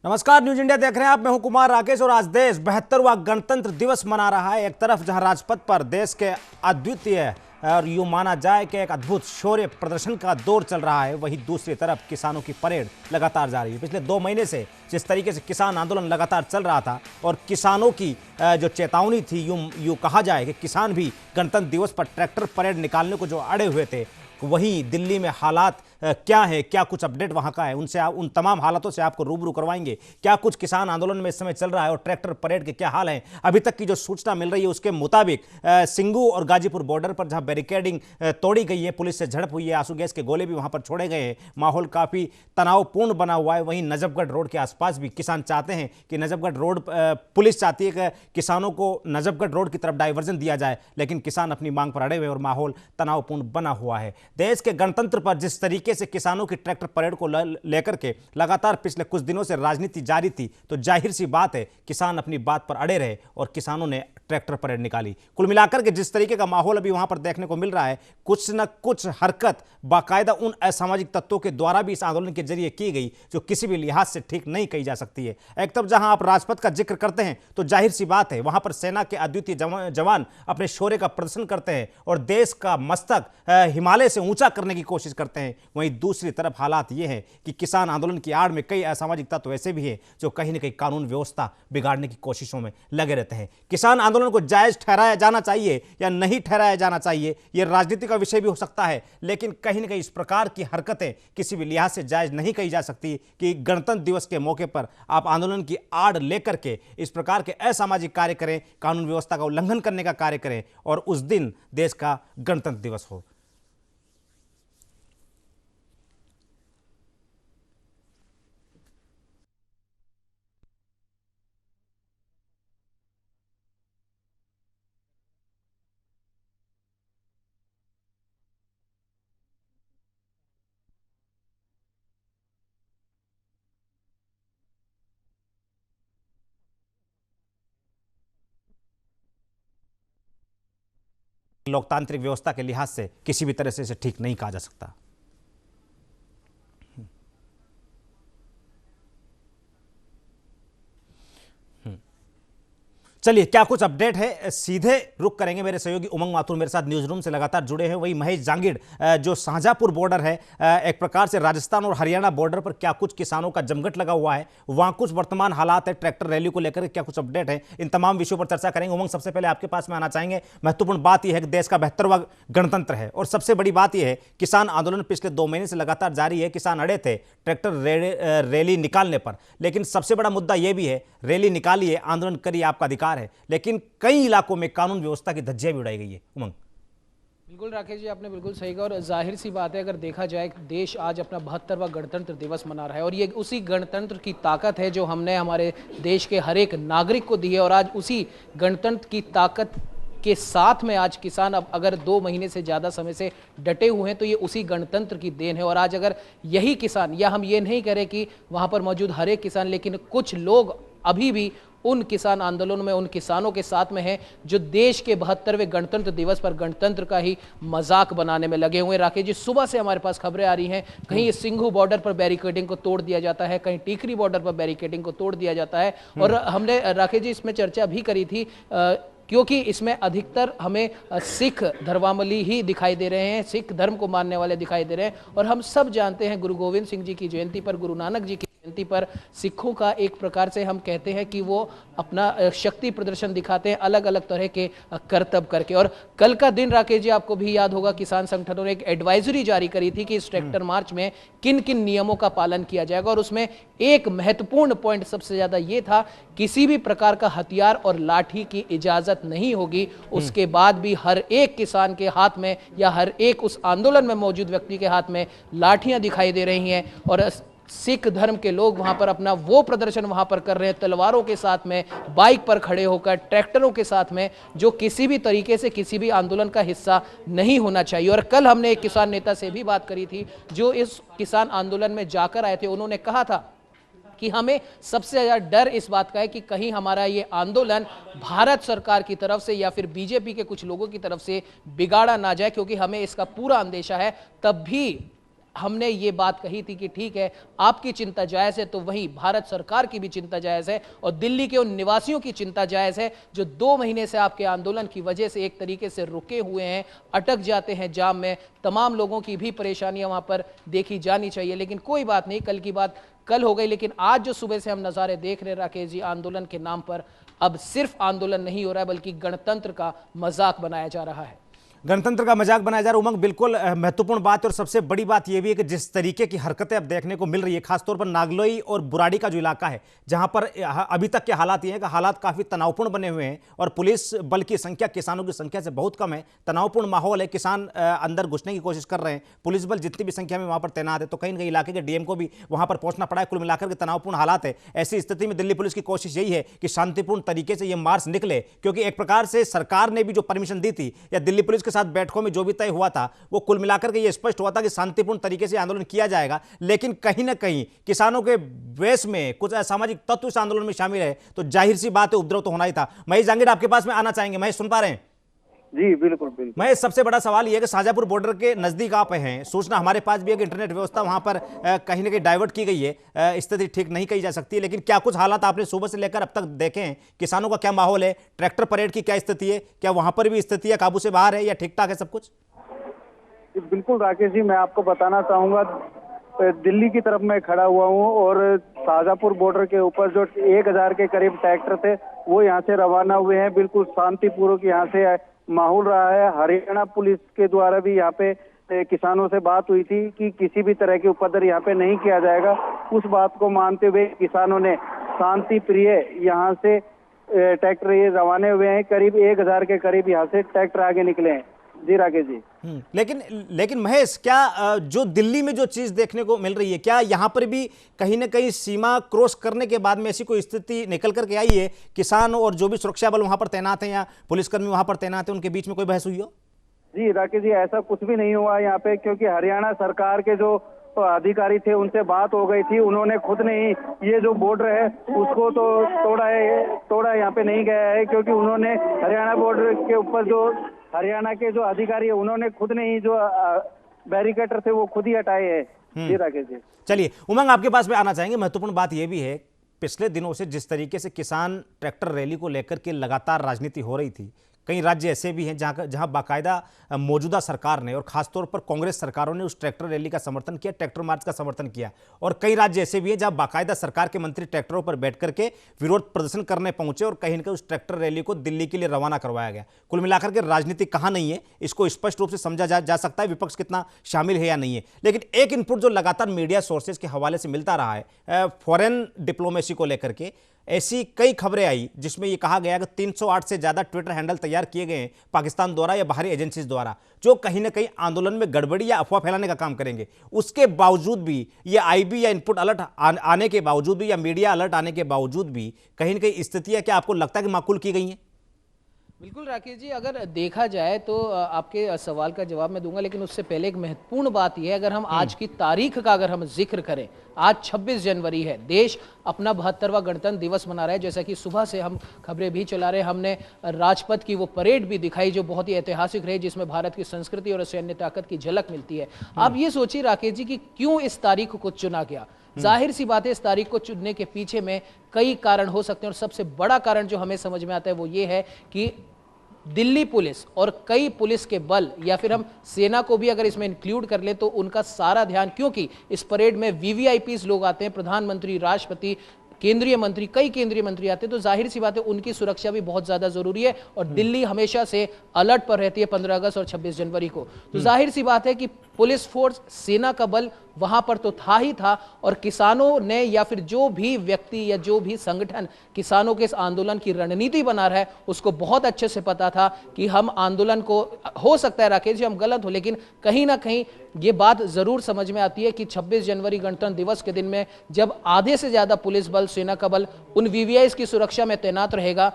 नमस्कार, news India देख रहे हैं आप। मैं हूं कुमार राकेश और आज देश 72वां गणतंत्र दिवस मना रहा है। एक तरफ जहां राजपथ पर देश के अद्वितीय और यूं माना जाए कि एक अद्भुत शौर्य प्रदर्शन का दौर चल रहा है, वहीं दूसरी तरफ किसानों की परेड लगातार जारी है। पिछले 2 महीने से जिस तरीके से किसान आंदोलन लगातार चल रहा था और किसानों की जो चेतावनी थी, यूं कहा जाए कि किसान भी गणतंत्र दिवस पर ट्रैक्टर परेड निकालने को जो अड़े हुए थे, वहीं दिल्ली में हालात क्या है, क्या कुछ अपडेट वहां का है, उनसे उन तमाम हालातों से आपको रूबरू करवाएंगे। क्या कुछ किसान आंदोलन में इस समय चल रहा है और ट्रैक्टर परेड के क्या हाल हैं। अभी तक की जो सूचना मिल रही है उसके मुताबिक सिंगू और गाजीपुर बॉर्डर पर जहां बैरिकेडिंग तोड़ी गई है, पुलिस से झड़प हुई है, आंसू गैस के गोले भी वहां पर छोड़े गए हैं, माहौल काफी तनावपूर्ण बना हुआ है। वहीं नजफगढ़ रोड के आसपास भी किसान चाहते हैं कि नजफगढ़ रोड, पुलिस चाहती है कि किसानों को नजफगढ़ रोड की तरफ डाइवर्जन दिया जाए, लेकिन किसान अपनी मांग पर अड़े हुए और माहौल तनावपूर्ण बना हुआ है। देश के गणतंत्र पर जिस तरीके से किसानों की ट्रैक्टर परेड को लेकर के लगातार पिछले कुछ दिनों से राजनीति जारी थी, तो जाहिर सी बात है किसान अपनी बात पर अड़े रहे और किसानों ने ट्रैक्टर परेड निकाली। कुल मिलाकर के जिस तरीके का माहौल अभी वहां पर देखने को मिल रहा है, कुछ न कुछ हरकत बाकायदा उन असामाजिक तत्वों के द्वारा भी इस आंदोलन के जरिए की गई जो किसी भी लिहाज से ठीक नहीं कही जा सकती है। एक तरफ जहां आप राजपथ का जिक्र करते हैं तो जाहिर सी बात है वहां पर सेना के अद्वितीय जवान अपने शौर्य का प्रदर्शन करते हैं और देश का मस्तक हिमालय से ऊंचा करने की कोशिश करते हैं। वहीं दूसरी तरफ हालात ये हैं कि किसान आंदोलन की आड़ में कई असामाजिक तत्व ऐसे भी हैं जो कहीं न कहीं कानून व्यवस्था बिगाड़ने की कोशिशों में लगे रहते हैं। किसान आंदोलन को जायज ठहराया जाना चाहिए या नहीं ठहराया जाना चाहिए, यह राजनीति का विषय भी हो सकता है, लेकिन कहीं न कहीं इस प्रकार की हरकतें किसी भी लिहाज से जायज नहीं कही जा सकती कि गणतंत्र दिवस के मौके पर आप आंदोलन की आड़ लेकर के इस प्रकार के असामाजिक कार्य करें, कानून व्यवस्था का उल्लंघन करने का कार्य करें और उस दिन देश का गणतंत्र दिवस हो। लोकतांत्रिक व्यवस्था के लिहाज से किसी भी तरह से इसे ठीक नहीं कहा जा सकता। चलिए, क्या कुछ अपडेट है, सीधे रुक करेंगे। मेरे सहयोगी उमंग माथुर मेरे साथ न्यूज रूम से लगातार जुड़े हैं। वही महेश जांगिड़, जो शाहजहांपुर बॉर्डर है, एक प्रकार से राजस्थान और हरियाणा बॉर्डर पर क्या कुछ किसानों का जमघट लगा हुआ है, वहां कुछ वर्तमान हालात है, ट्रैक्टर रैली को लेकर क्या कुछ अपडेट है, इन तमाम विषयों पर चर्चा करेंगे। उमंग, सबसे पहले आपके पास में आना चाहेंगे। महत्वपूर्ण बात यह है कि देश का 72वां गणतंत्र है और सबसे बड़ी बात यह है किसान आंदोलन पिछले 2 महीने से लगातार जारी है। किसान अड़े थे ट्रैक्टर रैली निकालने पर, लेकिन सबसे बड़ा मुद्दा यह भी है, रैली निकालिए, आंदोलन करिए, आपका अधिकार है, लेकिन कई इलाकों में कानून व्यवस्था की धज्जियां भी उड़ाई गई है। उमंग, बिल्कुल राकेश जी, आपने बिल्कुल सही कहा और जाहिर सी बात है, अगर देखा जाए देश आज अपना 72वां गणतंत्र दिवस मना रहा है और ये उसी गणतंत्र की ताकत है जो हमने हमारे देश के हर एक नागरिक को दी है। और आज उसी गणतंत्र की ताकत के साथ में आज किसान अब अगर 2 महीने से ज़्यादा समय से डटे हुए हैं तो ये उसी गणतंत्र की देन है। और आज अगर यही किसान, या हम ये नहीं करें कि वहाँ पर मौजूद हर एक किसान, लेकिन कुछ लोग अभी भी उन किसान आंदोलन में, उन किसानों के साथ में हैं जो देश के 72वें गणतंत्र दिवस पर गणतंत्र का ही मजाक बनाने में लगे हुए हैं। राकेश जी, सुबह से हमारे पास खबरें आ रही हैं, कहीं सिंघू बॉर्डर पर बैरिकेडिंग को तोड़ दिया जाता है, कहीं टीकरी बॉर्डर पर बैरिकेडिंग को तोड़ दिया जाता है। और हमने राकेश जी इसमें चर्चा भी करी थी क्योंकि इसमें अधिकतर हमें सिख धर्मावलंबी ही दिखाई दे रहे हैं, सिख धर्म को मानने वाले दिखाई दे रहे हैं। और हम सब जानते हैं गुरु गोविंद सिंह जी की जयंती पर, गुरु नानक जी की जयंती पर सिखों का एक प्रकार से हम कहते हैं कि वो अपना शक्ति प्रदर्शन दिखाते हैं अलग अलग तरह के करतब करके। और कल का दिन राकेश जी, आपको भी याद होगा, किसान संगठनों ने एक एडवाइजरी जारी करी थी कि इस ट्रैक्टर मार्च में किन किन नियमों का पालन किया जाएगा। और उसमें एक महत्वपूर्ण पॉइंट सबसे ज्यादा ये था, किसी भी प्रकार का हथियार और लाठी की इजाजत नहीं होगी। उसके बाद भी हर एक किसान के हाथ में या हर एक उस आंदोलन में मौजूद व्यक्ति के हाथ में लाठियां दिखाई दे रही हैं और सिख धर्म के लोग वहां पर अपना वो प्रदर्शन वहां पर कर रहे हैं, तलवारों के साथ में, बाइक पर खड़े होकर, ट्रैक्टरों के साथ में, जो किसी भी तरीके से किसी भी आंदोलन का हिस्सा नहीं होना चाहिए। और कल हमने एक किसान नेता से भी बात करी थी जो इस किसान आंदोलन में जाकर आए थे। उन्होंने कहा था कि हमें सबसे ज्यादा डर इस बात का है कि कहीं हमारा ये आंदोलन भारत सरकार की तरफ से या फिर बीजेपी के कुछ लोगों की तरफ से बिगाड़ा ना जाए, क्योंकि हमें इसका पूरा अंदेशा है। तब भी हमने ये बात कही थी कि ठीक है, आपकी चिंता जायज़ है, तो वहीं भारत सरकार की भी चिंता जायज़ है और दिल्ली के उन निवासियों की चिंता जायज़ है जो 2 महीने से आपके आंदोलन की वजह से एक तरीके से रुके हुए हैं, अटक जाते हैं जाम में। तमाम लोगों की भी परेशानियां वहां पर देखी जानी चाहिए, लेकिन कोई बात नहीं, कल की बात कल हो गई। लेकिन आज जो सुबह से हम नज़ारे देख रहे हैं राकेश जी, आंदोलन के नाम पर अब सिर्फ आंदोलन नहीं हो रहा है बल्कि गणतंत्र का मजाक बनाया जा रहा है। गणतंत्र का मजाक बनाया जा रहा है। उमंग, बिल्कुल महत्वपूर्ण बात है और सबसे बड़ी बात यह भी है कि जिस तरीके की हरकतें अब देखने को मिल रही है, खासतौर पर नागलोई और बुराड़ी का जो इलाका है, जहां पर अभी तक के हालात ये हैं कि हालात काफी तनावपूर्ण बने हुए हैं और पुलिस बल की संख्या किसानों की संख्या से बहुत कम है। तनावपूर्ण माहौल है, किसान अंदर घुसने की कोशिश कर रहे हैं, पुलिस बल जितनी भी संख्या में वहां पर तैनात है, तो कहीं ना कहीं इलाके के डीएम को भी वहां पर पहुंचना पड़ा है। कुल मिलाकर के तनावपूर्ण हालात है। ऐसी स्थिति में दिल्ली पुलिस की कोशिश यही है कि शांतिपूर्ण तरीके से यह मार्च निकले, क्योंकि एक प्रकार से सरकार ने भी जो परमिशन दी थी या दिल्ली पुलिस के साथ बैठकों में जो भी तय हुआ था, वो कुल मिलाकर के ये स्पष्ट हुआ था कि शांतिपूर्ण तरीके से आंदोलन किया जाएगा। लेकिन कहीं ना कहीं किसानों के वेश में कुछ असामाजिक तत्व इस आंदोलन में शामिल है, तो जाहिर सी बात है उपद्रव तो होना ही था। महेश जांगीर आपके पास में आना चाहेंगे। महेश, सुन पा रहे हैं? जी बिल्कुल बिल्कुल। महेश, सबसे बड़ा सवाल यह है कि शाहजहांपुर बॉर्डर के नजदीक आप हैं, सूचना हमारे पास भी है कि इंटरनेट व्यवस्था वहां पर कहीं ना कहीं डाइवर्ट की गई है, स्थिति ठीक नहीं कही जा सकती है, लेकिन क्या कुछ हालात आपने सुबह से लेकर अब तक देखे हैं? किसानों का क्या माहौल है? ट्रैक्टर परेड की क्या स्थिति है? क्या वहां पर भी स्थिति है काबू से बाहर है या ठीक ठाक है सब कुछ? बिल्कुल राकेश जी, मैं आपको बताना चाहूंगा, दिल्ली की तरफ मैं खड़ा हुआ हूं और शाहजहांपुर बॉर्डर के ऊपर जो 1000 के करीब ट्रैक्टर थे वो यहाँ से रवाना हुए हैं। बिल्कुल शांतिपूर्वक यहाँ से माहौल रहा है। हरियाणा पुलिस के द्वारा भी यहाँ पे किसानों से बात हुई थी कि किसी भी तरह के उपद्रव यहाँ पे नहीं किया जाएगा। उस बात को मानते हुए किसानों ने शांति प्रिय यहाँ से ट्रैक्टर ये रवाने हुए हैं। करीब 1000 के करीब यहाँ से ट्रैक्टर आगे निकले हैं। जी राकेश जी। लेकिन महेश, क्या जो दिल्ली में जो चीज देखने को मिल रही है, क्या यहां पर भी कहीं ना कहीं सीमा क्रॉस करने के बाद में ऐसी कोई स्थिति निकल करके आई है? किसान और जो भी सुरक्षा बल वहां पर तैनात हैं या पुलिसकर्मी वहां पर तैनात हैं, उनके बीच में कोई बहस हुई हो? जी राकेश जी, ऐसा कुछ भी नहीं हुआ यहाँ पे, क्योंकि हरियाणा सरकार के जो अधिकारी थे उनसे बात हो गई थी। उन्होंने खुद ने ही ये जो बॉर्डर है उसको तो तोड़ा यहाँ पे नहीं गया है, क्योंकि उन्होंने हरियाणा बॉर्डर के ऊपर जो हरियाणा के जो अधिकारी है उन्होंने खुद ने ही जो बैरिकेटर थे वो खुद ही हटाए हैं। जी राकेश जी। चलिए उमंग, आपके पास में आना चाहेंगे। महत्वपूर्ण बात यह भी है, पिछले दिनों से जिस तरीके से किसान ट्रैक्टर रैली को लेकर के लगातार राजनीति हो रही थी, कई राज्य ऐसे भी हैं जहां बाकायदा मौजूदा सरकार ने और खासतौर पर कांग्रेस सरकारों ने उस ट्रैक्टर रैली का समर्थन किया, ट्रैक्टर मार्च का समर्थन किया, और कई राज्य ऐसे भी हैं जहां बाकायदा सरकार के मंत्री ट्रैक्टरों पर बैठ करके विरोध प्रदर्शन करने पहुंचे और कहीं ना कहीं उस ट्रैक्टर रैली को दिल्ली के लिए रवाना करवाया गया। कुल मिलाकर के राजनीति कहां नहीं है, इसको स्पष्ट रूप से समझा जा सकता है, विपक्ष कितना शामिल है या नहीं है। लेकिन एक इनपुट जो लगातार मीडिया सोर्सेज के हवाले से मिलता रहा है, फॉरेन डिप्लोमेसी को लेकर के ऐसी कई खबरें आई जिसमें यह कहा गया कि 308 से ज्यादा ट्विटर हैंडल तैयार किए गए हैं पाकिस्तान द्वारा या बाहरी एजेंसीज द्वारा, जो कहीं ना कहीं आंदोलन में गड़बड़ी या अफवाह फैलाने का काम करेंगे। उसके बावजूद भी ये आईबी या इनपुट अलर्ट आने के बावजूद भी या मीडिया अलर्ट आने के बावजूद भी कहीं ना कहीं स्थितियां क्या आपको लगता है कि माकूल की गई हैं? बिल्कुल राकेश जी, अगर देखा जाए तो आपके सवाल का जवाब मैं दूंगा, लेकिन उससे पहले एक महत्वपूर्ण बात यह है, अगर हम आज की तारीख का अगर हम जिक्र करें, आज 26 जनवरी है, देश अपना 72वां गणतंत्र दिवस मना रहा है। जैसा कि सुबह से हम खबरें भी चला रहे हैं, हमने राजपथ की वो परेड भी दिखाई जो बहुत ही ऐतिहासिक रही, जिसमें भारत की संस्कृति और सैन्य ताकत की झलक मिलती है। आप ये सोचिए राकेश जी कि क्यों इस तारीख को चुना गया। जाहिर सी बात है, इस तारीख को चुनने के पीछे में कई कारण हो सकते हैं, और सबसे बड़ा कारण जो हमें समझ में आता है वो ये है कि दिल्ली पुलिस और कई पुलिस के बल, या फिर हम सेना को भी अगर इसमें इंक्लूड कर ले, तो उनका सारा ध्यान, क्योंकि इस परेड में वीवीआईपीज लोग आते हैं, प्रधानमंत्री, राष्ट्रपति, केंद्रीय मंत्री, कई केंद्रीय मंत्री आते हैं, तो जाहिर सी बात है उनकी सुरक्षा भी बहुत ज्यादा जरूरी है। और दिल्ली हमेशा से अलर्ट पर रहती है 15 अगस्त और 26 जनवरी को। तो जाहिर सी बात है कि पुलिस फोर्स, सेना का बल वहां पर तो था ही था, और किसानों ने या फिर जो भी व्यक्ति या जो भी संगठन किसानों के इस आंदोलन की रणनीति बना रहा है, उसको बहुत अच्छे से पता था कि हम आंदोलन को, हो सकता है राकेश जी हम गलत हो, लेकिन कहीं ना कहीं ये बात जरूर समझ में आती है कि 26 जनवरी गणतंत्र दिवस के दिन में जब आधे से ज्यादा पुलिस बल, सेना का बल उन वीवीआईस की सुरक्षा में तैनात रहेगा,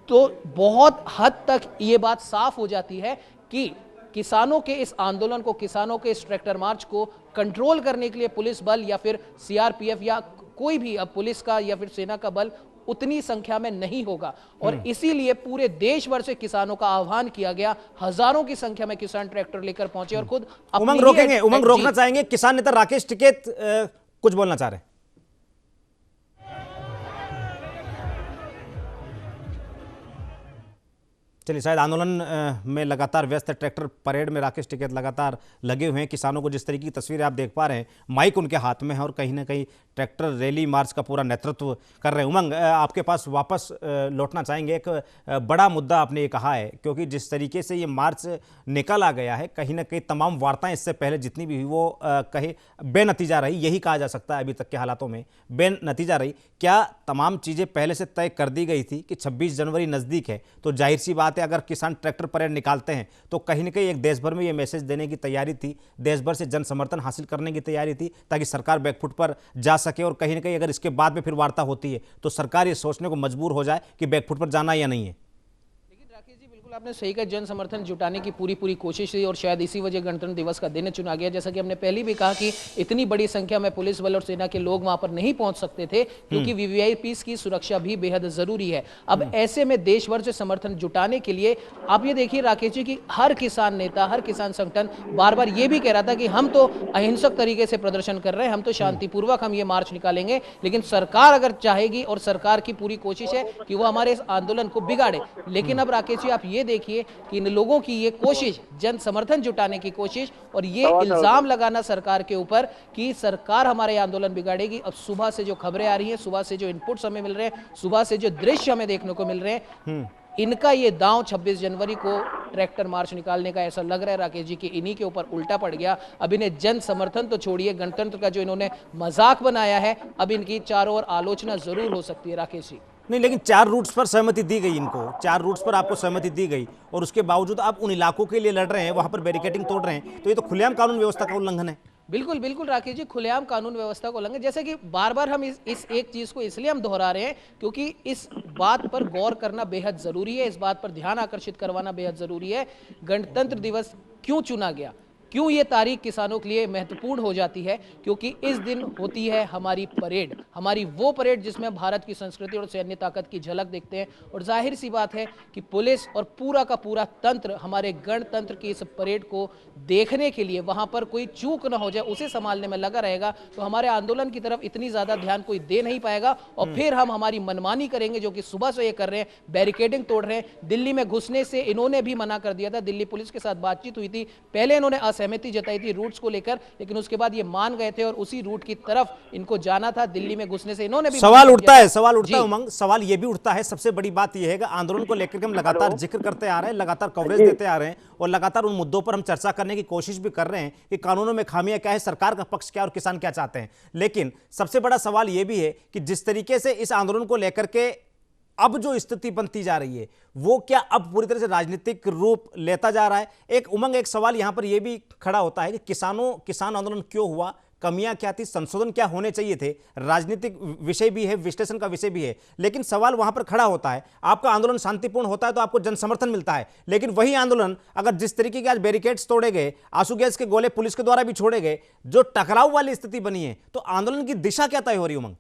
तो बहुत हद तक ये बात साफ हो जाती है कि किसानों के इस आंदोलन को, किसानों के इस ट्रैक्टर मार्च को कंट्रोल करने के लिए पुलिस बल या फिर सीआरपीएफ या कोई भी अब पुलिस का या फिर सेना का बल उतनी संख्या में नहीं होगा। और इसीलिए पूरे देश भर से किसानों का आह्वान किया गया, हजारों की संख्या में किसान ट्रैक्टर लेकर पहुंचे और खुद उमंग रोकेंगे, उमंग रोकना चाहेंगे। किसान नेता राकेश टिकैत कुछ बोलना चाह रहे हैं। चलिए, शायद आंदोलन में लगातार व्यस्त है। ट्रैक्टर परेड में राकेश टिकैत लगातार लगे हुए हैं। किसानों को जिस तरीके की तस्वीरें आप देख पा रहे हैं, माइक उनके हाथ में है और कहीं ना कहीं ट्रैक्टर रैली मार्च का पूरा नेतृत्व कर रहे हैं। उमंग, आपके पास वापस लौटना चाहेंगे। एक बड़ा मुद्दा आपने ये कहा है, क्योंकि जिस तरीके से ये मार्च निकल आ गया है, कहीं ना कहीं तमाम वार्ताएं इससे पहले जितनी भी हुई वो कहे बेनतीजा रही, यही कहा जा सकता है। अभी तक के हालातों में बेनतीजा रही। क्या तमाम चीज़ें पहले से तय कर दी गई थी कि 26 जनवरी नज़दीक है तो जाहिर सी बात है अगर किसान ट्रैक्टर परेड निकालते हैं तो कहीं ना कहीं एक देश भर में ये मैसेज देने की तैयारी थी, देश भर से जन समर्थन हासिल करने की तैयारी थी, ताकि सरकार बैकफुट पर जा सके। और कहीं ना कहीं अगर इसके बाद में फिर वार्ता होती है तो सरकार ये सोचने को मजबूर हो जाए कि बैकफुट पर जाना या नहीं है। आपने सही कहा, जन समर्थन जुटाने की पूरी कोशिश थी और शायद इसी वजह गणतंत्र दिवस का दिन चुना गया। जैसा कि हमने पहले भी कहा कि इतनी बड़ी संख्या में पुलिस बल और सेना के लोग वहां पर नहीं पहुंच सकते थे, क्योंकि वीवीआईपीस की सुरक्षा भी बेहद जरूरी है। अब ऐसे में देश भर से समर्थन जुटाने के लिए आप ये देखिए राकेश जी की हर किसान नेता, हर किसान संगठन बार बार ये भी कह रहा था कि हम तो अहिंसक तरीके से प्रदर्शन कर रहे हैं, हम तो शांतिपूर्वक हम ये मार्च निकालेंगे, लेकिन सरकार अगर चाहेगी और सरकार की पूरी कोशिश है कि वो हमारे इस आंदोलन को बिगाड़े। लेकिन अब राकेश जी आप ये देखिए कि इन लोगों की ये कोशिश, जन समर्थन जुटाने की कोशिश और ये इल्जाम लगाना सरकार के ऊपर कि सरकार हमारे आंदोलन बिगाड़ेगी। अब सुबह से जो खबरें आ रही हैं, सुबह से जो इनपुट्स हमें मिल रहे हैं, सुबह से जो दृश्य हमें देखने को मिल रहे हैं, इनका ये दांव 26 जनवरी को ट्रैक्टर मार्च निकालने का ऐसा लग रहा है राकेश जी की इन्हीं के ऊपर उल्टा पड़ गया। अब इन्हें जन समर्थन तो छोड़िए, गणतंत्र का जो इन्होंने मजाक बनाया है, अब इनकी चारों ओर आलोचना जरूर हो सकती है राकेश जी। नहीं, लेकिन 4 रूट्स पर सहमति दी गई इनको, 4 रूट्स पर आपको सहमति दी गई और उसके बावजूद आप उन इलाकों के लिए लड़ रहे हैं, वहां पर बैरिकेडिंग तोड़ रहे हैं, तो ये तो खुलेआम कानून व्यवस्था का उल्लंघन है। बिल्कुल बिल्कुल राकेश जी, खुलेआम कानून व्यवस्था को उल्लंघन। जैसे कि बार बार हम इस एक चीज को इसलिए हम दोहरा रहे हैं क्योंकि इस बात पर गौर करना बेहद जरूरी है, इस बात पर ध्यान आकर्षित करवाना बेहद जरूरी है। गणतंत्र दिवस क्यों चुना गया, क्यों ये तारीख किसानों के लिए महत्वपूर्ण हो जाती है? क्योंकि इस दिन होती है हमारी परेड, हमारी वो परेड जिसमें भारत की संस्कृति और सैन्य ताकत की झलक देखते हैं। और जाहिर सी बात है कि पुलिस और पूरा का पूरा तंत्र हमारे गणतंत्र की इस परेड को देखने के लिए, वहां पर कोई चूक ना हो जाए उसे संभालने में लगा रहेगा। तो हमारे आंदोलन की तरफ इतनी ज्यादा ध्यान कोई दे नहीं पाएगा और फिर हम हमारी मनमानी करेंगे, जो कि सुबह से ये कर रहे हैं, बैरिकेडिंग तोड़ रहे हैं। दिल्ली में घुसने से इन्होंने भी मना कर दिया था, दिल्ली पुलिस के साथ बातचीत हुई थी, पहले इन्होंने सहमति जताई थी रूट्स को लेकर, लेकिन उसके बाद ये मान गए थे और उसी रूट की तरफ इनको जाना था। दिल्ली में घुसने से इन्होंने भी सवाल उठता है उमंग, सवाल ये भी उठता है। सबसे बड़ी बात यह है कि आंदोलन को लेकर हम लगातार जिक्र करते आ रहे हैं, लगातार कवरेज देते आ रहे हैं और लगातार उन मुद्दों पर हम चर्चा करने की कोशिश भी कर रहे हैं कि कानूनों में खामियां क्या है, सरकार का पक्ष क्या और किसान क्या चाहते हैं। लेकिन सबसे बड़ा सवाल यह भी है कि जिस तरीके से इस आंदोलन को लेकर के अब जो स्थिति बनती जा रही है, वो क्या अब पूरी तरह से राजनीतिक रूप लेता जा रहा है? एक उमंग, एक सवाल यहां पर यह भी खड़ा होता है कि किसान आंदोलन क्यों हुआ, कमियां क्या थी, संशोधन क्या होने चाहिए थे, राजनीतिक विषय भी है, विश्लेषण का विषय भी है। लेकिन सवाल वहां पर खड़ा होता है, आपका आंदोलन शांतिपूर्ण होता है तो आपको जन समर्थन मिलता है, लेकिन वही आंदोलन अगर जिस तरीके के आज बैरिकेड्स तोड़े गए, आंसू गैस के गोले पुलिस के द्वारा भी छोड़े गए, जो टकराव वाली स्थिति बनी है, तो आंदोलन की दिशा क्या तय हो रही है? उमंग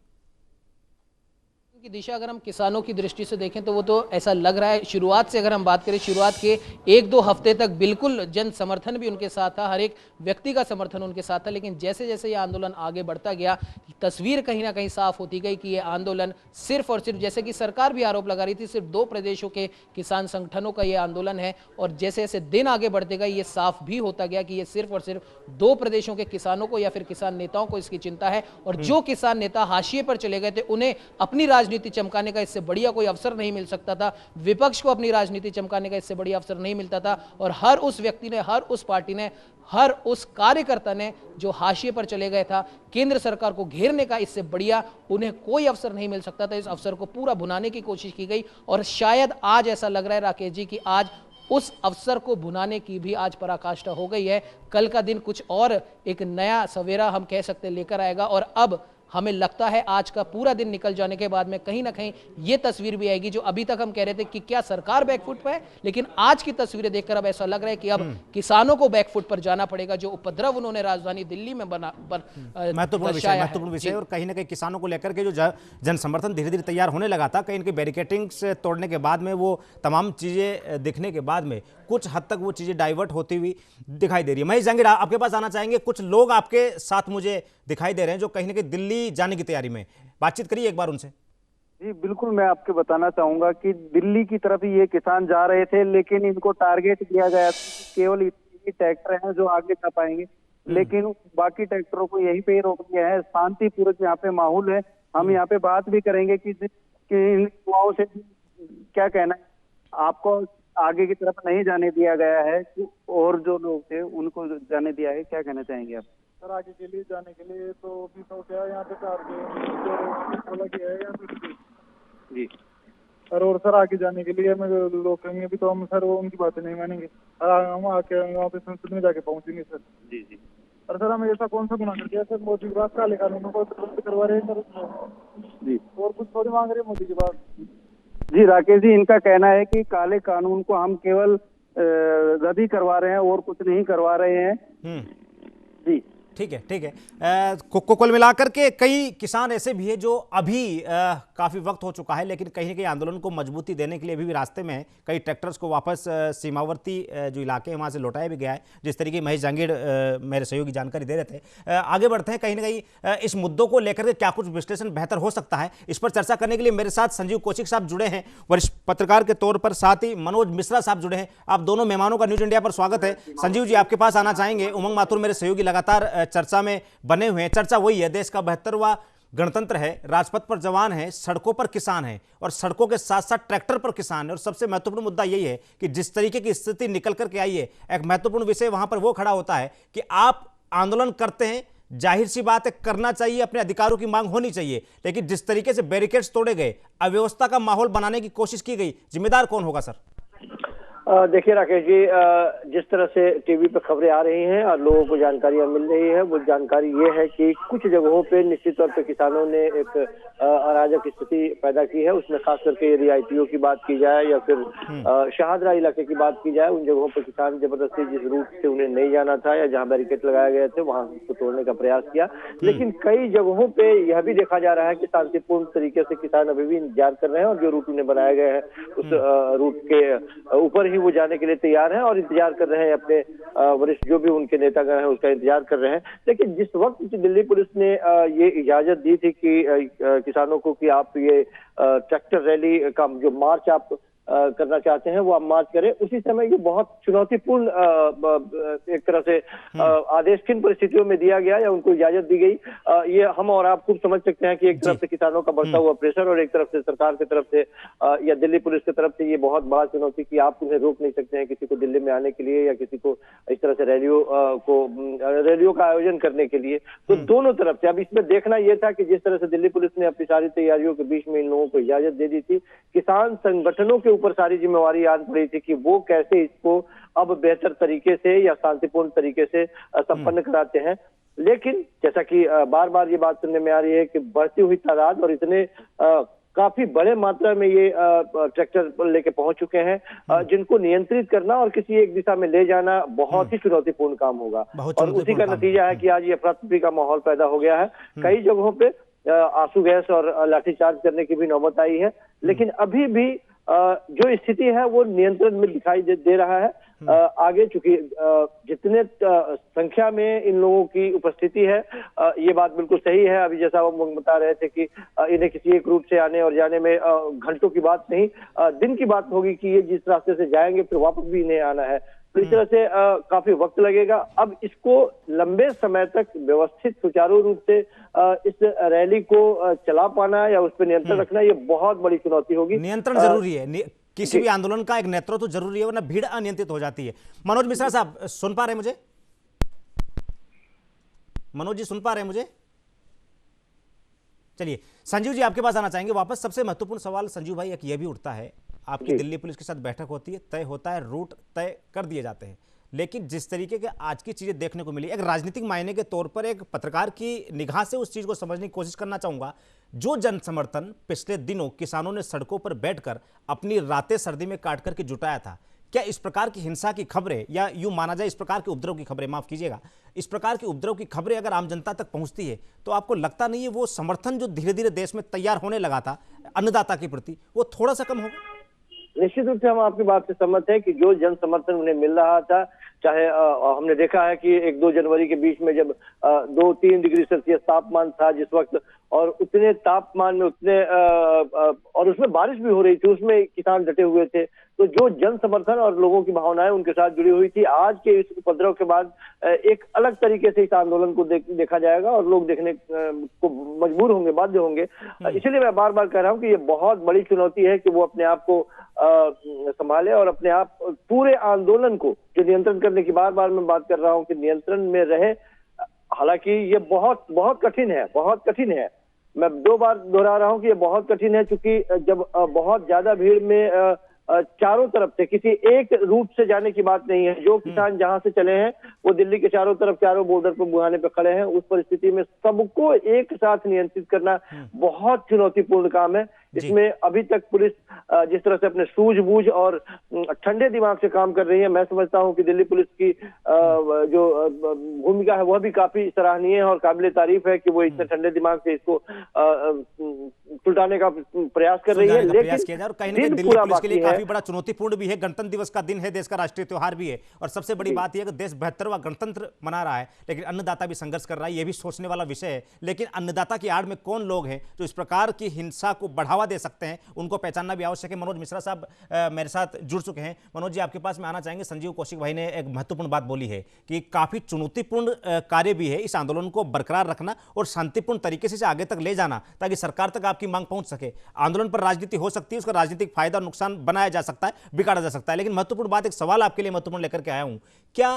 की दिशा अगर हम किसानों की दृष्टि से देखें तो वो तो ऐसा लग रहा है, शुरुआत से अगर हम बात करें, शुरुआत के 1-2 हफ्ते तक बिल्कुल जन समर्थन भी उनके साथ था, हर एक व्यक्ति का समर्थन उनके साथ था। लेकिन जैसे जैसे ये आंदोलन आगे बढ़ता गया, तस्वीर कहीं ना कहीं साफ होती गई कि ये आंदोलन सिर्फ और सिर्फ, जैसे कि सरकार भी आरोप लगा रही थी, सिर्फ 2 प्रदेशों के किसान संगठनों का ये आंदोलन है। और जैसे जैसे दिन आगे बढ़ते गए, ये साफ भी होता गया कि ये सिर्फ और सिर्फ 2 प्रदेशों के किसानों को या फिर किसान नेताओं को इसकी चिंता है। और जो किसान नेता हाशिए पर चले गए थे, उन्हें अपनी राजनीति चमकाने का इससे बढ़िया कोई अवसर नहीं मिल सकता था, विपक्ष को अपनी राजनीति चमकाने का इससे बढ़िया अवसर नहीं मिलता था। और हर उस व्यक्ति ने, हर उस पार्टी ने, हर उस कार्यकर्ता ने जो हाशिए पर चले गए था, केंद्र सरकार को घेरने का इससे बढ़िया उन्हें कोई अवसर नहीं मिल सकता था। इस अवसर को पूरा भुनाने की कोशिश की गई और शायद आज ऐसा लग रहा है राकेश जी कि आज उस अवसर को भुनाने की भी आज पराकाष्ठा हो गई है। कल का दिन कुछ और एक नया सवेरा हम कह सकते लेकर आएगा और अब हमें लगता है आज का पूरा दिन निकल जाने के बाद में कहीं ना कहीं ये तस्वीर भी आएगी जो अभी तक हम कह रहे थे कि क्या सरकार बैकफुट पर है, लेकिन आज की तस्वीरें देखकर अब ऐसा लग रहा है कि अब किसानों को बैकफुट पर जाना पड़ेगा। जो उपद्रव उन्होंने राजधानी दिल्ली में महत्वपूर्ण विषय और कहीं ना कहीं किसानों को लेकर के जो जन समर्थन धीरे धीरे तैयार होने लगा था, कहीं ना कहीं बैरिकेटिंग से तोड़ने के बाद में वो तमाम चीजें दिखने के बाद में कुछ हद तक वो चीजें डाइवर्ट होती हुई दिखाई दे रही है। महेश जहांगीर, आपके पास आना चाहेंगे। कुछ लोग आपके साथ मुझे दिखाई दे रहे हैं जो कहीं ना कहीं दिल्ली जाने की तैयारी में, बातचीत करिए एक बार उनसे। जी बिल्कुल, मैं आपको बताना चाहूंगा कि दिल्ली की तरफ ये किसान जा रहे थे, लेकिन इनको टारगेट किया गया था कि केवल इतने ट्रैक्टर हैं जो आगे जा पाएंगे, लेकिन बाकी ट्रैक्टरों को यहीं पे ही रोक दिया है। शांतिपूर्वक यहाँ पे माहौल है। हम यहाँ पे बात भी करेंगे कि इन युवाओं से क्या कहना है, आपको आगे की तरफ नहीं जाने दिया गया है और जो लोग थे उनको जाने दिया है, क्या कहना चाहेंगे आप? सर आगे के लिए जाने के लिए तो अभी तो क्या यहाँ पे खोला गया है यहाँ पे जी और सर आगे जाने के लिए हमें लोग कहेंगे भी तो हम सर वो उनकी बातें नहीं मानेंगे। हम आके वहाँ पे संसद में जाके पहुँचेंगे सर। जी जी। और सर हमें ऐसा कौन सा गुनाह कर दिया सर? मोदी के पास काले कानूनों को रद्द करवा रहे हैं सर जी, और कुछ थोड़ी मांग रहे हैं मोदी के पास। जी राकेश जी, इनका कहना है कि काले कानून को हम केवल रद्द ही करवा रहे हैं और कुछ नहीं करवा रहे हैं। जी ठीक है, ठीक है। कुल मिलाकर के कई किसान ऐसे भी हैं जो अभी काफ़ी वक्त हो चुका है, लेकिन कहीं ना कहीं आंदोलन को मजबूती देने के लिए अभी भी रास्ते में है। कई ट्रैक्टर्स को वापस सीमावर्ती जो इलाके हैं वहाँ से लौटाया भी गया है, जिस तरीके महेश जहांगीर मेरे सहयोगी जानकारी दे रहे थे। आगे बढ़ते हैं। कहीं ना कहीं इस मुद्दों को लेकर के क्या कुछ विश्लेषण बेहतर हो सकता है, इस पर चर्चा करने के लिए मेरे साथ संजीव कौशिक साहब जुड़े हैं, वरिष्ठ पत्रकार के तौर पर, साथ ही मनोज मिश्रा साहब जुड़े हैं। आप दोनों मेहमानों का न्यूज इंडिया पर स्वागत है। संजीव जी, आपके पास आना चाहेंगे। उमंग माथुर मेरे सहयोगी लगातार चर्चा में बने हुए हैं। चर्चा वही है, देश का 72वां गणतंत्र है, राजपथ पर जवान है, सड़कों पर किसान है और सड़कों के साथ साथ ट्रैक्टर पर किसान है। और सबसे महत्वपूर्ण मुद्दा यही है कि जिस तरीके की स्थिति निकल करके आई है, एक महत्वपूर्ण विषय वहां पर वो खड़ा होता है कि आप आंदोलन करते हैं, जाहिर सी बात है करना चाहिए, अपने अधिकारों की मांग होनी चाहिए, लेकिन जिस तरीके से बैरिकेड्स तोड़े गए, अव्यवस्था का माहौल बनाने की कोशिश की गई, जिम्मेदार कौन होगा सर? देखिए राकेश जी, जिस तरह से टीवी पे खबरें आ रही हैं और लोगों को जानकारियां मिल रही है, वो जानकारी ये है कि कुछ जगहों पे निश्चित तौर पे किसानों ने एक अराजक स्थिति पैदा की है। उसमें खास करके यदि आईटीओ की बात की जाए या फिर शाहदरा इलाके की बात की जाए, उन जगहों पर किसान जबरदस्ती जिस रूट से उन्हें नहीं जाना था या जहाँ बैरिकेड लगाए गए थे वहां उसको तोड़ने का प्रयास किया। लेकिन कई जगहों पे यह भी देखा जा रहा है कि शांतिपूर्ण तरीके से किसान अभी भी इंतजार कर रहे हैं और जो रूट उन्हें बनाए गए हैं उस रूट के ऊपर वो जाने के लिए तैयार हैं और इंतजार कर रहे हैं। अपने वरिष्ठ जो भी उनके नेतागण हैं उसका इंतजार कर रहे हैं। लेकिन जिस वक्त दिल्ली पुलिस ने ये इजाजत दी थी कि किसानों को कि आप ये ट्रैक्टर रैली का जो मार्च आप करना चाहते हैं वो आप मार्च करें, उसी समय ये बहुत चुनौतीपूर्ण एक तरह से आदेश किन परिस्थितियों में दिया गया या उनको इजाजत दी गई, ये हम और आप खूब समझ सकते हैं कि एक तरफ से किसानों का बढ़ता हुआ प्रेशर और एक तरफ से सरकार की तरफ से या दिल्ली पुलिस की तरफ से ये बहुत बड़ा चुनौती कि आप उन्हें रोक नहीं सकते हैं किसी को दिल्ली में आने के लिए या किसी को इस तरह से रैलियों का आयोजन करने के लिए। तो दोनों तरफ से अब इसमें देखना यह था कि जिस तरह से दिल्ली पुलिस ने अपनी सारी तैयारियों के बीच में इन लोगों को इजाजत दे दी थी, किसान संगठनों के ऊपर सारी जिम्मेवारी आन पड़ी थी कि वो कैसे इसको अब बेहतर तरीके से या शांतिपूर्ण तरीके से संपन्न कराते हैं। लेकिन जैसा कि बार बार ये बात सुनने में आ रही है कि बढ़ती हुई तादाद और इतने काफी बड़े मात्रा में ये ट्रैक्टर लेके पहुंच चुके हैं, जिनको नियंत्रित करना और किसी एक दिशा में ले जाना बहुत ही चुनौतीपूर्ण काम होगा। और उसी का नतीजा है कि आज ये अफरा-तफरी का माहौल पैदा हो गया है। कई जगहों पे आंसू गैस और लाठीचार्ज करने की भी नौबत आई है। लेकिन अभी भी जो स्थिति है वो नियंत्रण में दिखाई दे रहा है। आगे चूंकि जितने संख्या में इन लोगों की उपस्थिति है, ये बात बिल्कुल सही है। अभी जैसा वो बता रहे थे कि इन्हें किसी एक रूट से आने और जाने में घंटों की बात नहीं, दिन की बात होगी कि ये जिस रास्ते से जाएंगे फिर वापस भी इन्हें आना है। तो इस तरह से काफी वक्त लगेगा। अब इसको लंबे समय तक व्यवस्थित सुचारू रूप से इस रैली को चला पाना या उस पर नियंत्रण रखना, ये बहुत बड़ी चुनौती होगी। नियंत्रण जरूरी है, किसी भी आंदोलन का एक नेतृत्व तो जरूरी है, वरना भीड़ अनियंत्रित हो जाती है। मनोज मिश्रा साहब सुन पा रहे हैं मुझे? मनोज जी सुन पा रहे हैं मुझे? चलिए संजीव जी आपके पास आना चाहेंगे वापस। सबसे महत्वपूर्ण सवाल संजीव भाई एक ये भी उठता है, आपकी दिल्ली पुलिस के साथ बैठक होती है, तय होता है, रूट तय कर दिए जाते हैं, लेकिन जिस तरीके के आज की चीज़ें देखने को मिली, एक राजनीतिक मायने के तौर पर एक पत्रकार की निगाह से उस चीज़ को समझने की कोशिश करना चाहूँगा। जो जन समर्थन पिछले दिनों किसानों ने सड़कों पर बैठकर अपनी रातें सर्दी में काट करके जुटाया था, क्या इस प्रकार की हिंसा की खबरें, या यूं माना जाए इस प्रकार के उपद्रव की खबरें, माफ कीजिएगा, इस प्रकार की उपद्रव की खबरें अगर आम जनता तक पहुंचती है तो आपको लगता नहीं है वो समर्थन जो धीरे धीरे देश में तैयार होने लगा था अन्नदाता के प्रति, वो थोड़ा सा कम होगा? निश्चित रूप से हम आपकी बात से सहमत है कि जो जन समर्थन उन्हें मिल रहा था, चाहे हमने देखा है कि 1-2 जनवरी के बीच में जब 2-3 डिग्री सेल्सियस तापमान था जिस वक्त, और उतने तापमान में उतने और उसमें बारिश भी हो रही थी, उसमें किसान डटे हुए थे। तो जो जन समर्थन और लोगों की भावनाएं उनके साथ जुड़ी हुई थी, आज के इस उपद्रव के बाद एक अलग तरीके से इस आंदोलन को देखा जाएगा और लोग देखने को मजबूर होंगे, बाध्य होंगे। इसलिए मैं बार बार कह रहा हूं कि ये बहुत बड़ी चुनौती है कि वो अपने आप को संभाले और अपने आप पूरे आंदोलन को जो नियंत्रण करने की बार बार मैं बात कर रहा हूं कि नियंत्रण में रहे। हालांकि ये बहुत बहुत कठिन है, बहुत कठिन है। मैं 2 बार दोहरा रहा हूं कि ये बहुत कठिन है, क्योंकि जब बहुत ज्यादा भीड़ में चारों तरफ से किसी एक रूट से जाने की बात नहीं है। जो किसान जहां से चले हैं वो दिल्ली के चारों तरफ, चारों बॉर्डर पर मुहाने पे खड़े हैं। उस परिस्थिति में सबको एक साथ नियंत्रित करना बहुत चुनौतीपूर्ण काम है। इसमें अभी तक पुलिस जिस तरह से अपने सूझबूझ और ठंडे दिमाग से काम कर रही है, मैं समझता हूं कि दिल्ली पुलिस की जो भूमिका है वह भी काफी सराहनीय है और काबिले तारीफ है कि वो इतने ठंडे दिमाग से इसको सुलटाने का प्रयास कर रही है। लेकिन और कहीं ना कहीं दिल्ली पुलिस के लिए काफी बड़ा चुनौतीपूर्ण भी है। गणतंत्र दिवस का दिन है, देश का राष्ट्रीय त्योहार भी है, और सबसे बड़ी बात यह है कि देश 72वां गणतंत्र मना रहा है, लेकिन अन्नदाता भी संघर्ष कर रहा है। यह भी सोचने वाला विषय है। लेकिन अन्नदाता की आड़ में कौन लोग हैं जो इस प्रकार की हिंसा को बढ़ावा दे सकते हैं, उनको पहचानना भी आवश्यक है। मनोज मिश्रा साहब मेरे साथ जुड़ चुके हैं। मनोज जी, आपके पास में आना चाहेंगे। संजीव कौशिक भाई ने एक महत्वपूर्ण बात बोली है कि काफी चुनौतीपूर्ण कार्य भी है इस आंदोलन को बरकरार रखना और शांतिपूर्ण तरीके से आगे तक ले जाना, ताकि सरकार तक आपकी मांग पहुंच सके। आंदोलन पर राजनीति हो सकती है, उसका राजनीतिक फायदा और नुकसान बनाया जा सकता है, बिगाड़ा जा सकता है। लेकिन महत्वपूर्ण बात, एक सवाल आपके लिए महत्वपूर्ण लेकर के आया हूं। क्या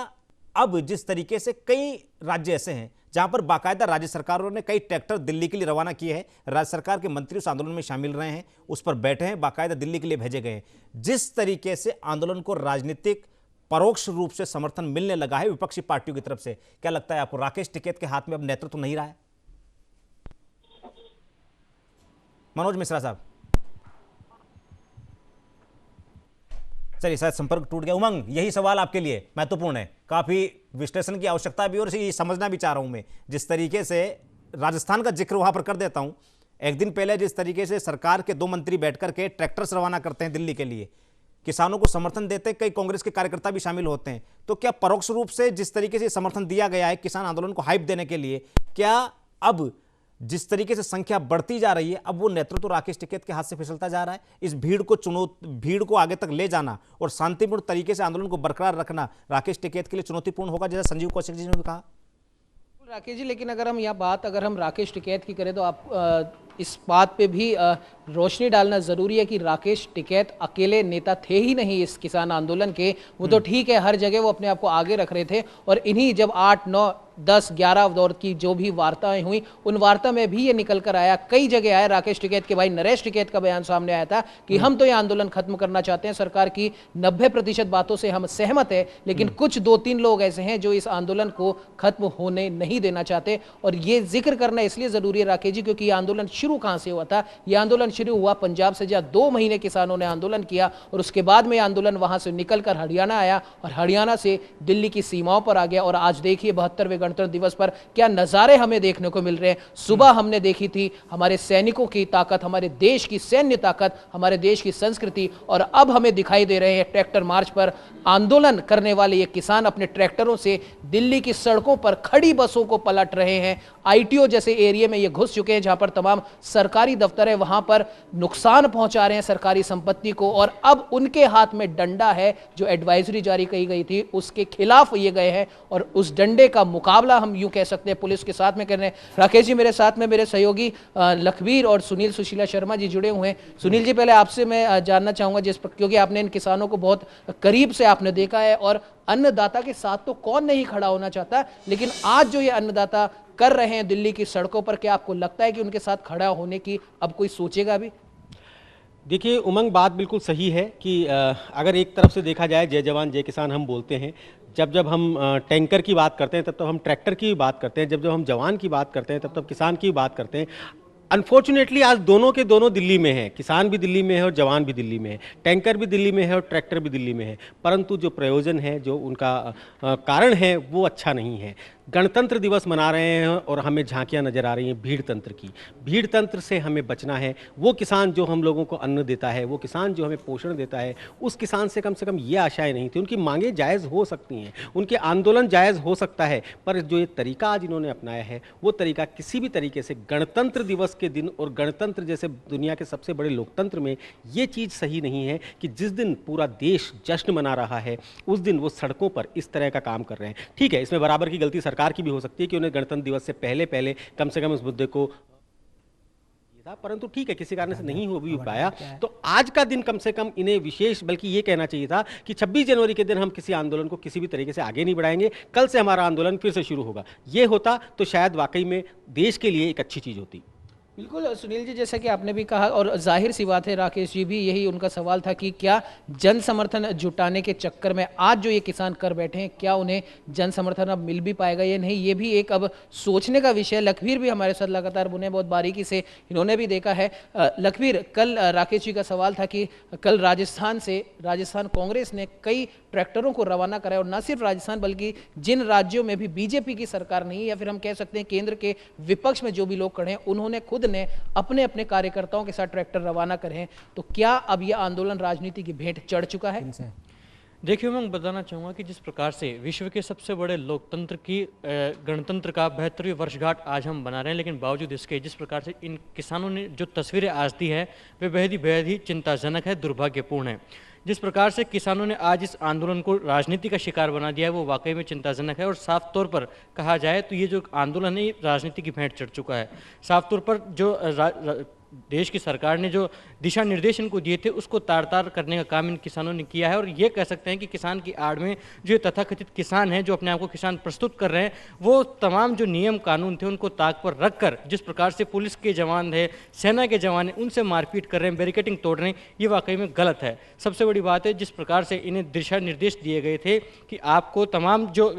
अब जिस तरीके से कई राज्य ऐसे हैं जहां पर बाकायदा राज्य सरकारों ने कई ट्रैक्टर दिल्ली के लिए रवाना किए हैं, राज्य सरकार के मंत्री उस आंदोलन में शामिल रहे हैं, उस पर बैठे हैं, बाकायदा दिल्ली के लिए भेजे गए हैं। जिस तरीके से आंदोलन को राजनीतिक परोक्ष रूप से समर्थन मिलने लगा है विपक्षी पार्टियों की तरफ से, क्या लगता है आपको राकेश टिकैत के हाथ में अब नेतृत्व नहीं रहा है? मनोज मिश्रा साहब, चलिए शायद संपर्क टूट गया। उमंग, यही सवाल आपके लिए महत्वपूर्ण है, काफी विश्लेषण की आवश्यकता भी और ये समझना भी चाह रहा हूं मैं। जिस तरीके से राजस्थान का जिक्र वहां पर कर देता हूं, एक दिन पहले जिस तरीके से सरकार के 2 मंत्री बैठकर के ट्रैक्टर्स रवाना करते हैं दिल्ली के लिए, किसानों को समर्थन देते हैं, कई कांग्रेस के कार्यकर्ता भी शामिल होते हैं, तो क्या परोक्ष रूप से जिस तरीके से समर्थन दिया गया है किसान आंदोलन को हाइप देने के लिए, क्या अब जिस तरीके से संख्या बढ़ती जा रही है, अब वो नेतृत्व राकेश टिकैत के हाथ से फिसलता जा रहा है? इस भीड़ को आगे तक ले जाना और शांतिपूर्ण तरीके से आंदोलन को बरकरार रखना राकेश टिकैत के लिए चुनौतीपूर्ण होगा, जैसा संजीव कौशिक जी ने भी कहा। राकेश जी, लेकिन अगर हम हम राकेश टिकैत की करें तो आप इस बात पे भी रोशनी डालना ज़रूरी है कि राकेश टिकैत अकेले नेता थे ही नहीं इस किसान आंदोलन के। वो तो ठीक है, हर जगह वो अपने आप को आगे रख रहे थे, और इन्हीं जब 8, 9, 10, 11 दौर की जो भी वार्ताएं हुई, उन वार्ता में भी ये निकल कर आया, कई जगह आया। राकेश टिकैत के भाई नरेश टिकैत का बयान सामने आया था कि हम तो ये आंदोलन खत्म करना चाहते हैं, सरकार की 90% बातों से हम सहमत है, लेकिन कुछ 2-3 लोग ऐसे हैं जो इस आंदोलन को खत्म होने नहीं देना चाहते। और ये जिक्र करना इसलिए जरूरी है राकेश जी, क्योंकि ये आंदोलन शुरू कहां से हुआ था? ये आंदोलन शुरू हुआ पंजाब से, जहां 2 महीने किसानों ने आंदोलन किया, और उसके बाद में आंदोलन वहां से निकलकर हरियाणा आया, और हरियाणा से दिल्ली की सीमाओं पर आ गया। और आज देखिए 72वें गणतंत्र दिवस पर क्या नजारे हमें देखने को मिल रहे हैं। सुबह हमने देखी थी हमारे सैनिकों की ताकत, हमारे देश की सैन्य ताकत, हमारे देश की संस्कृति, और अब हमें दिखाई दे रहे हैं ट्रैक्टर मार्च पर आंदोलन करने वाले ये किसान अपने ट्रैक्टरों से दिल्ली की सड़कों पर खड़ी बसों को पलट रहे हैं। आईटीओ जैसे एरिया में ये घुस चुके हैं जहां पर तमाम सरकारी दफ्तर है, वहां पर नुकसान पहुंचा रहे हैं सरकारी संपत्ति को, और अब उनके हाथ में डंडा है। जो एडवाइजरी जारी की गई थी उसके खिलाफ ये गए हैं, और उस डंडे का मुकाबला हम यूं कह सकते हैं पुलिस के साथ में कर रहे हैं। राकेश जी, मेरे साथ में मेरे सहयोगी लखबीर और सुनील सुशीला शर्मा जी जुड़े हुए हैं। सुनील जी, पहले आपसे मैं जानना चाहूंगा, क्योंकि आपने इन किसानों को बहुत करीब से आपने देखा है, और अन्नदाता के साथ तो कौन नहीं खड़ा होना चाहता, लेकिन आज जो ये अन्नदाता कर रहे हैं दिल्ली की सड़कों पर, क्या आपको लगता है कि उनके साथ खड़ा होने की अब कोई सोचेगा भी? देखिए उमंग, बात बिल्कुल सही है कि अगर एक तरफ से देखा जाए जय जवान जय किसान हम बोलते हैं, जब जब हम टैंकर की बात करते हैं तब हम ट्रैक्टर की भी बात करते हैं, जब जब हम जवान की बात करते हैं तब किसान की बात करते हैं। अनफॉर्चुनेटली आज दोनों के दोनों दिल्ली में हैं, किसान भी दिल्ली में है और जवान भी दिल्ली में है, टैंकर भी दिल्ली में है और ट्रैक्टर भी दिल्ली में है, परंतु जो प्रयोजन है, जो उनका कारण है, वो अच्छा नहीं है। गणतंत्र दिवस मना रहे हैं और हमें झांकियां नजर आ रही हैं भीड़ तंत्र की। भीड़ तंत्र से हमें बचना है। वो किसान जो हम लोगों को अन्न देता है, वो किसान जो हमें पोषण देता है, उस किसान से कम ये आशाएं नहीं थी। उनकी मांगें जायज़ हो सकती हैं, उनके आंदोलन जायज़ हो सकता है, पर जो ये तरीका आज इन्होंने अपनाया है, वो तरीका किसी भी तरीके से गणतंत्र दिवस के दिन और गणतंत्र जैसे दुनिया के सबसे बड़े लोकतंत्र में ये चीज़ सही नहीं है कि जिस दिन पूरा देश जश्न मना रहा है, उस दिन वो सड़कों पर इस तरह का काम कर रहे हैं। ठीक है, इसमें बराबर की गलती सरकार की भी हो सकती है कि उन्हें गणतंत्र दिवस से पहले कम से कम इस मुद्दे को, परंतु ठीक है, किसी कारण से नहीं हो भी पाया। तो आज का दिन कम से कम इन्हें विशेष, बल्कि ये कहना चाहिए था कि 26 जनवरी के दिन हम किसी आंदोलन को किसी भी तरीके से आगे नहीं बढ़ाएंगे, कल से हमारा आंदोलन फिर से शुरू होगा। ये होता तो शायद वाकई में देश के लिए एक अच्छी चीज होती। बिल्कुल सुनील जी, जैसा कि आपने भी कहा और जाहिर सी बात है, राकेश जी भी यही उनका सवाल था कि क्या जन समर्थन जुटाने के चक्कर में आज जो ये किसान कर बैठे हैं, क्या उन्हें जन समर्थन अब मिल भी पाएगा या नहीं, ये भी एक अब सोचने का विषय है। लखवीर भी हमारे साथ लगातार बुने बहुत बारीकी से इन्होंने भी देखा है। लखवीर, कल राकेश जी का सवाल था कि कल राजस्थान कांग्रेस ने कई ट्रैक्टरों को रवाना कराया और न सिर्फ राजस्थान बल्कि जिन राज्यों में भी बीजेपी की सरकार नहीं, या फिर हम कह सकते हैं केंद्र के विपक्ष में जो भी लोग खड़े हैं, उन्होंने खुद ने अपने अपने कार्यकर्ताओं के साथ ट्रैक्टर रवाना करे हैं। तो क्या अब यह आंदोलन राजनीति की भेंट चढ़ चुका है? देखिए, मैं बताना चाहूँगा कि जिस प्रकार से विश्व के सबसे बड़े लोकतंत्र की गणतंत्र का 72वीं वर्षगांठ आज हम बना रहे हैं, लेकिन बावजूद इसके जिस प्रकार से इन किसानों ने जो तस्वीरें आज दी है, वे बेहद ही चिंताजनक है, दुर्भाग्यपूर्ण है। जिस प्रकार से किसानों ने आज इस आंदोलन को राजनीति का शिकार बना दिया है, वो वाकई में चिंताजनक है। और साफ तौर पर कहा जाए तो ये जो आंदोलन है, ये राजनीति की भेंट चढ़ चुका है। साफ तौर पर जो देश की सरकार ने जो दिशा निर्देश इनको दिए थे, उसको तार तार करने का काम इन किसानों ने किया है। और ये कह सकते हैं कि किसान की आड़ में जो तथाकथित किसान हैं, जो अपने आप को किसान प्रस्तुत कर रहे हैं, वो तमाम जो नियम कानून थे उनको ताक पर रखकर जिस प्रकार से पुलिस के जवान है, सेना के जवान हैं, उनसे मारपीट कर रहे हैं, बैरिकेडिंग तोड़ रहे हैं, ये वाकई में गलत है। सबसे बड़ी बात है, जिस प्रकार से इन्हें दिशा निर्देश दिए गए थे कि आपको तमाम जो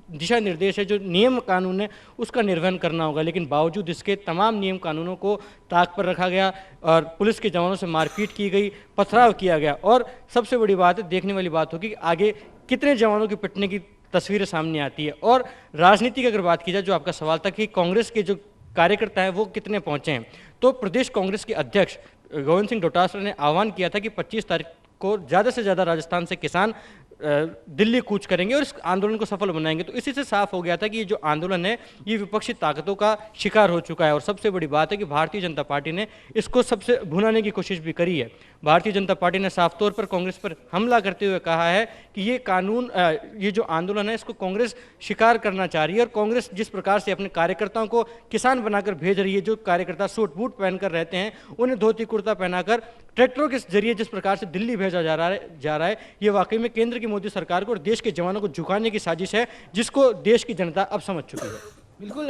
दिशा निर्देश है, जो नियम कानून है, उसका निर्वहन करना होगा, लेकिन बावजूद इसके तमाम नियम कानूनों को ताक पर रखा गया और पुलिस के जवानों से मारपीट की गई, पथराव किया गया। और सबसे बड़ी बात है, देखने वाली बात होगी कि आगे कितने जवानों की पिटने की तस्वीरें सामने आती है। और राजनीति की अगर बात की जाए, जो आपका सवाल था कि कांग्रेस के जो कार्यकर्ता हैं वो कितने पहुँचे हैं, तो प्रदेश कांग्रेस के अध्यक्ष गोविंद सिंह डोटासरा ने आह्वान किया था कि 25 तारीख को ज़्यादा से ज़्यादा राजस्थान से किसान दिल्ली कूच करेंगे और इस आंदोलन को सफल बनाएंगे। तो इसी से साफ हो गया था कि ये जो आंदोलन है, ये विपक्षी ताकतों का शिकार हो चुका है। और सबसे बड़ी बात है कि भारतीय जनता पार्टी ने इसको सबसे भुनाने की कोशिश भी करी है। भारतीय जनता पार्टी ने साफ तौर पर कांग्रेस पर हमला करते हुए कहा है कि ये कानून, ये जो आंदोलन है, इसको कांग्रेस शिकार करना चाह रही है। और कांग्रेस जिस प्रकार से अपने कार्यकर्ताओं को किसान बनाकर भेज रही है, जो कार्यकर्ता सूट बूट पहनकर रहते हैं, उन्हें धोती कुर्ता पहनाकर ट्रैक्टरों के जरिए जिस प्रकार से दिल्ली भेजा जा रहा है, ये वाकई में केंद्र की मोदी सरकार को और देश के जवानों को झुकाने की साजिश है, जिसको देश की जनता अब समझ चुकी है। बिल्कुल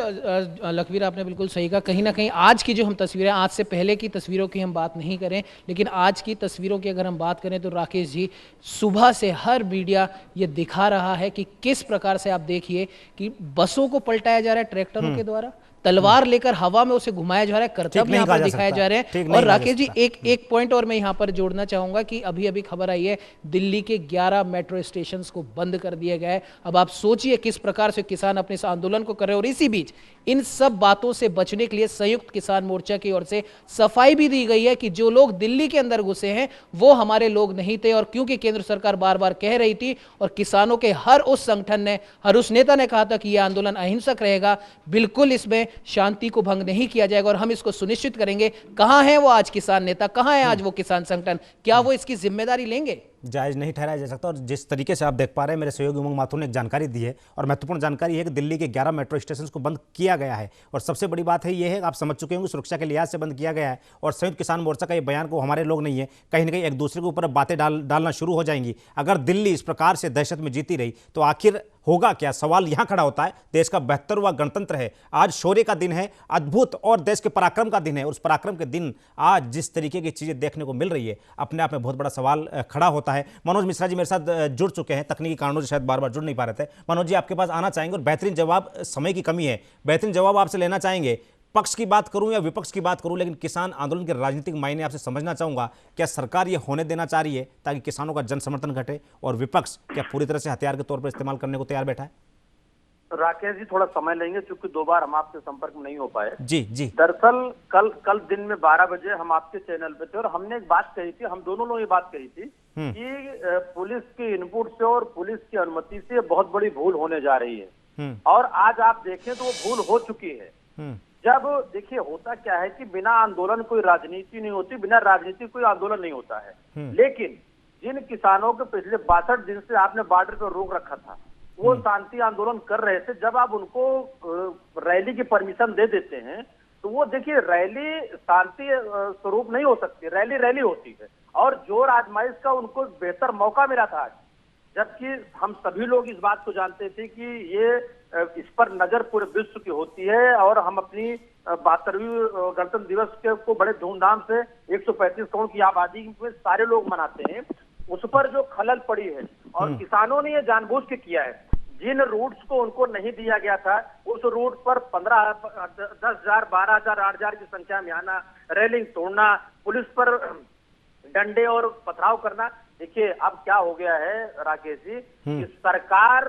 लखवीर, आपने बिल्कुल सही कहा। कहीं ना कहीं आज की जो हम तस्वीरें, आज से पहले की तस्वीरों की हम बात नहीं करें, लेकिन आज की तस्वीरों की अगर हम बात करें तो राकेश जी, सुबह से हर मीडिया ये दिखा रहा है कि किस प्रकार से आप देखिए कि बसों को पलटाया जा रहा है ट्रैक्टरों के द्वारा, तलवार लेकर हवा में उसे घुमाया जा रहा है, करतब यहाँ पर दिखाए जा रहे हैं। और राकेश जी, एक पॉइंट और मैं यहाँ पर जोड़ना चाहूंगा कि अभी अभी खबर आई है, दिल्ली के 11 मेट्रो स्टेशन को बंद कर दिया गया है। अब आप सोचिए किस प्रकार से किसान अपने इस आंदोलन को कर रहे हैं। और इसी बीच इन सब बातों से बचने के लिए संयुक्त किसान मोर्चा की ओर से सफाई भी दी गई है कि जो लोग दिल्ली के अंदर घुसे हैं वो हमारे लोग नहीं थे। और क्योंकि केंद्र सरकार बार बार कह रही थी और किसानों के हर उस संगठन ने, हर उस नेता ने कहा था कि यह आंदोलन अहिंसक रहेगा, बिल्कुल इसमें शांति को भंग नहीं किया जाएगा और हम इसको सुनिश्चित करेंगे। कहां है वो आज किसान नेता, कहां है आज वो किसान संगठन, क्या वो इसकी जिम्मेदारी लेंगे? जायज़ नहीं ठहराया जा सकता। और जिस तरीके से आप देख पा रहे हैं, मेरे सहयोगी उमंग माथुर ने एक जानकारी दी है और महत्वपूर्ण जानकारी है कि दिल्ली के 11 मेट्रो स्टेशन को बंद किया गया है। और सबसे बड़ी बात है ये है, आप समझ चुके होंगे, सुरक्षा के लिहाज से बंद किया गया है। और संयुक्त किसान मोर्चा का ये बयान को हमारे लोग नहीं है, कहीं ना कहीं एक दूसरे के ऊपर बातें डालना शुरू हो जाएंगी। अगर दिल्ली इस प्रकार से दहशत में जीती रही तो आखिर होगा क्या? सवाल यहां खड़ा होता है। देश का 72वां गणतंत्र है, आज शौर्य का दिन है, अद्भुत और देश के पराक्रम का दिन है। उस पराक्रम के दिन आज जिस तरीके की चीजें देखने को मिल रही है, अपने आप में बहुत बड़ा सवाल खड़ा होता है। मनोज मिश्रा जी मेरे साथ जुड़ चुके हैं, तकनीकी कारणों से शायद बार बार जुड़ नहीं पा रहे थे। मनोज जी, आपके पास आना चाहेंगे और बेहतरीन जवाब, समय की कमी है, बेहतरीन जवाब आपसे लेना चाहेंगे। पक्ष की बात करूं या विपक्ष की बात करूं, लेकिन किसान आंदोलन के राजनीतिक मायने आपसे समझना चाहूंगा। क्या सरकार ये होने देना चाह रही है ताकि किसानों का जन समर्थन घटे, और विपक्ष क्या पूरी तरह से हथियार के तौर पर इस्तेमाल करने को तैयार बैठा है? राकेश जी, थोड़ा समय लेंगे क्योंकि 2 बार हम आपसे संपर्क में नहीं हो पाए। जी जी। दरअसल कल दिन में 12 बजे हम आपके चैनल पे थे और हमने एक बात कही थी, हम दोनों लोग ये बात कही थी कि पुलिस के इनपुट से और पुलिस की अनुमति से बहुत बड़ी भूल होने जा रही है, और आज आप देखें तो वो भूल हो चुकी है। जब देखिए, होता क्या है कि बिना आंदोलन कोई राजनीति नहीं होती, बिना राजनीति कोई आंदोलन नहीं होता है। लेकिन जिन किसानों के पिछले 62 दिन से आपने बॉर्डर पर रोक रखा था, वो शांति आंदोलन कर रहे थे, जब आप उनको रैली की परमिशन दे देते हैं तो वो देखिए, रैली शांति स्वरूप नहीं हो सकती, रैली रैली होती है। और जोर आजमाइश का उनको बेहतर मौका मिला था आज, जबकि हम सभी लोग इस बात को जानते थे कि ये इस पर नजर पूरे विश्व की होती है, और हम अपनी 72वीं गणतंत्र दिवस को बड़े धूमधाम से 135 करोड़ की आबादी में सारे लोग मनाते हैं। उस पर जो खलल पड़ी है, और किसानों ने ये जानबूझ के किया है, जिन रूट्स को उनको नहीं दिया गया था, उस रूट पर 15, 10,000, 12,000, 8,000 की संख्या में आना, रेलिंग तोड़ना, पुलिस पर डंडे और पथराव करना। देखिए, अब क्या हो गया है राकेश जी, कि सरकार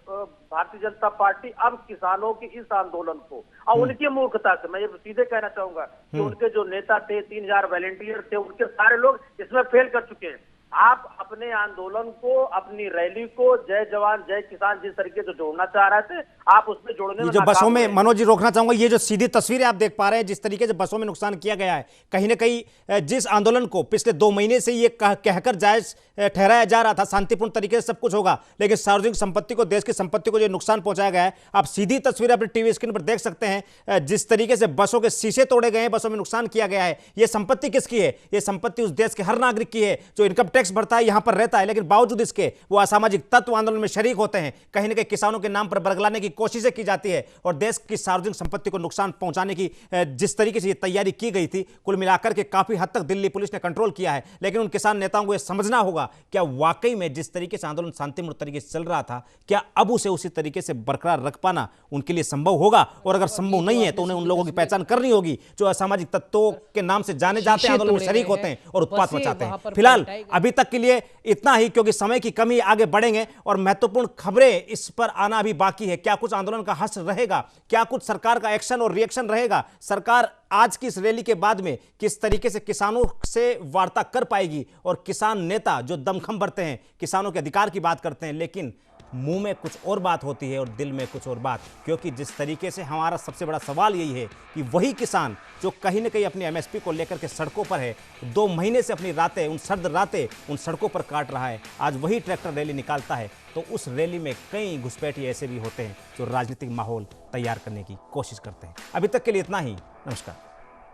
भारतीय जनता पार्टी अब किसानों के इस आंदोलन को, और उनकी मूर्खता से, मैं ये सीधे कहना चाहूंगा कि उनके जो नेता थे, 3,000 वॉलंटियर थे, उनके सारे लोग इसमें फेल कर चुके हैं। आप अपने आंदोलन को, अपनी रैली को जय जवान जय किसान जिस तरीके से जोड़ना चाह रहे थे, आप उसमें जोड़ने में जो बसों में, मनोज जी रोकना चाहूंगा, ये जो सीधी तस्वीरें आप देख पा रहे हैं, जिस तरीके से बसों में नुकसान किया गया है, कहीं ना कहीं जिस आंदोलन को पिछले 2 महीने से ये कहकर जायज ठहराया जा रहा था, शांतिपूर्ण तरीके से सब कुछ होगा, लेकिन सार्वजनिक संपत्ति को, देश की संपत्ति को जो नुकसान पहुंचाया गया है, आप सीधी तस्वीरें अपने टीवी स्क्रीन पर देख सकते हैं। जिस तरीके से बसों के शीशे तोड़े गए हैं, बसों में नुकसान किया गया है, यह संपत्ति किसकी है? यह संपत्ति उस देश के हर नागरिक की है जो इनकम टैक्स भरता है, यहां पर रहता है, लेकिन बावजूद इसके वो असामाजिक तत्व आंदोलन में शरीक होते हैं। कहीं ना कहीं किसानों के नाम पर बरगलाने की कोशिशें की जाती है, और देश की सार्वजनिक संपत्ति को नुकसान पहुंचाने की जिस तरीके से ये तैयारी की गई थी, कुल मिलाकर के काफी हद तक दिल्ली पुलिस ने कंट्रोल किया है। लेकिन उन किसान नेताओं को यह समझना होगा, क्या वाकई में जिस तरीके से आंदोलन शांतिपूर्ण तरीके से चल रहा था, क्या अब उसे उसी तरीके से बरकरार रख पाना उनके लिए संभव होगा? और अगर संभव नहीं है तो उन्हें उन लोगों की पहचान करनी होगी जो असामाजिक तत्वों के नाम से जाने जाते हैं, आंदोलन में शरीक होते हैं और उत्पात मचाते हैं। फिलहाल अभी तक के लिए इतना ही, क्योंकि समय की कमी, आगे बढ़ेंगे और महत्वपूर्ण खबरें इस पर आना अभी बाकी है। क्या कुछ आंदोलन का हश्र रहेगा? क्या कुछ सरकार का एक्शन और रिएक्शन रहेगा? सरकार आज की इस रैली के बाद में किस तरीके से किसानों से वार्ता कर पाएगी? और किसान नेता जो दमखम भरते हैं, किसानों के अधिकार की बात करते हैं, लेकिन मुंह में कुछ और बात होती है और दिल में कुछ और बात। क्योंकि जिस तरीके से हमारा सबसे बड़ा सवाल यही है कि वही किसान जो कहीं न कहीं अपनी एमएसपी को लेकर के सड़कों पर है, 2 महीने से अपनी रातें, उन सर्द रातें उन सड़कों पर काट रहा है, आज वही ट्रैक्टर रैली निकालता है, तो उस रैली में कई घुसपैठिए ऐसे भी होते हैं जो राजनीतिक माहौल तैयार करने की कोशिश करते हैं। अभी तक के लिए इतना ही। नमस्कार।